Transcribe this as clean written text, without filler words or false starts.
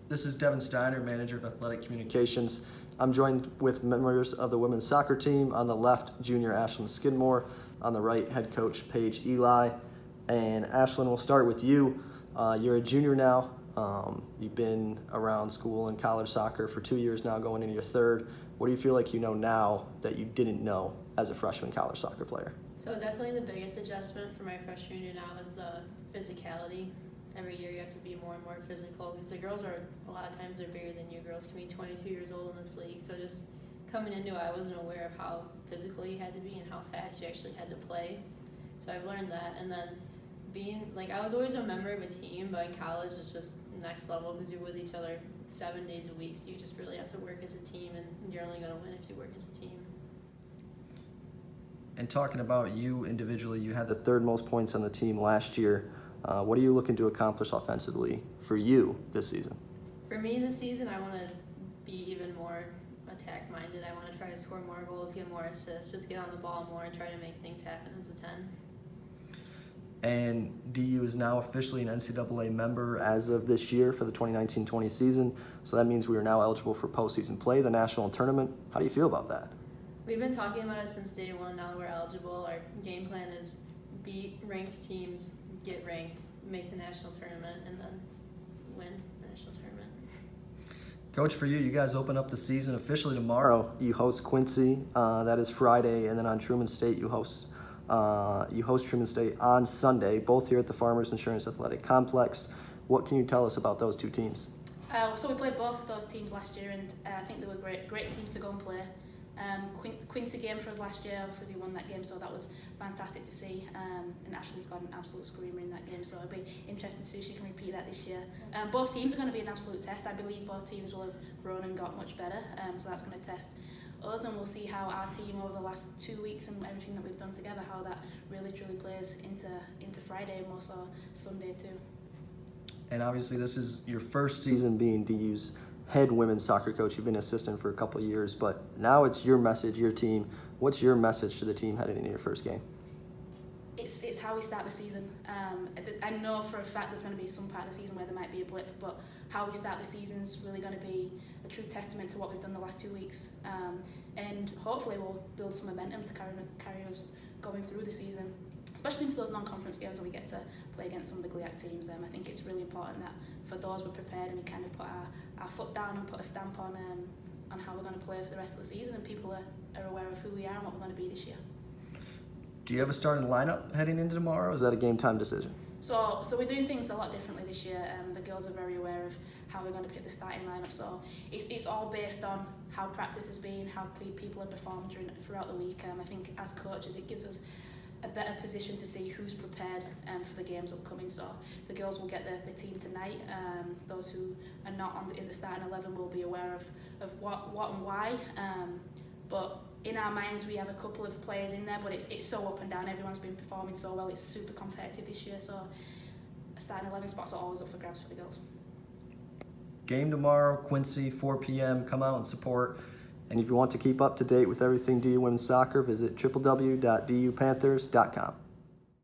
This is Devin Steiner, Manager of Athletic Communications. I'm joined with members of the women's soccer team. On the left, junior Ashlyn Skidmore. On the right, head coach Paige Eli. And Ashlyn, we'll start with you. You're a junior now. You've been around school and college soccer for 2 years now, going into your third. What do you feel like you know now that you didn't know as a freshman college soccer player? So definitely the biggest adjustment for my freshman year now is the physicality. Every year you have to be more and more physical because the girls are, a lot of times they're bigger than you. Girls can be 22 years old in this league. So just coming into it, I wasn't aware of how physical you had to be and how fast you actually had to play. So I've learned that. And then being, I was always a member of a team, but in college it's just next level because you're with each other 7 days a week. So you just really have to work as a team, and you're only going to win if you work as a team. And talking about you individually, you had the third most points on the team last year. What are you looking to accomplish offensively for you this season? For me this season, I want to be even more attack-minded. I want to try to score more goals, get more assists, just get on the ball more and try to make things happen as a 10. And DU is now officially an NCAA member as of this year for the 2019-20 season. So that means we are now eligible for postseason play, the national tournament. How do you feel about that? We've been talking about it since day one. Now that we're eligible, our game plan is beat ranked teams, get ranked, make the national tournament, and then win the national tournament. Coach, for you, you guys open up the season officially tomorrow. You host Quincy, that is Friday, and then on Truman State you host Truman State on Sunday, both here at the Farmers Insurance Athletic Complex. What can you tell us about those two teams? So we played both of those teams last year, and I think they were great teams to go and play. Quincy game for us last year, obviously we won that game, so that was fantastic to see. And Ashlyn's got an absolute screamer in that game, so it'll be interesting to see if she can repeat that this year. Both teams are going to be an absolute test. I believe both teams will have grown and got much better, so that's going to test us, and we'll see how our team over the last 2 weeks and everything that we've done together, how that really truly plays into Friday and also Sunday too. And obviously this is your first season being DU's head women's soccer coach. You've been assistant for a couple of years, but now it's your message, your team. What's your message to the team heading into your first game? It's how we start the season. I know for a fact there's going to be some part of the season where there might be a blip, but how we start the season is really going to be a true testament to what we've done the last 2 weeks. And hopefully we'll build some momentum to carry us going through the season, especially into those non-conference games when we get to play against some of the GLIAC teams. I think it's really important that for those we're prepared and we kind of put our foot down and put a stamp on how we're going to play for the rest of the season, and people are aware of who we are and what we're going to be this year. Do you have a starting lineup heading into tomorrow, or is that a game time decision? So we're doing things a lot differently this year. The girls are very aware of how we're going to pick the starting lineup. So it's all based on how practice has been, how people have performed throughout the week. I think as coaches it gives us a better position to see who's prepared for the games upcoming. So the girls will get the team tonight. Those who are not in the starting 11 will be aware of what and why. But in our minds we have a couple of players in there, but it's so up and down. Everyone's been performing so well. It's super competitive this year, so starting 11 spots are always up for grabs for the girls. Game tomorrow, Quincy, 4 p.m. Come out and support. And if you want to keep up to date with everything DU women's soccer, visit www.dupanthers.com.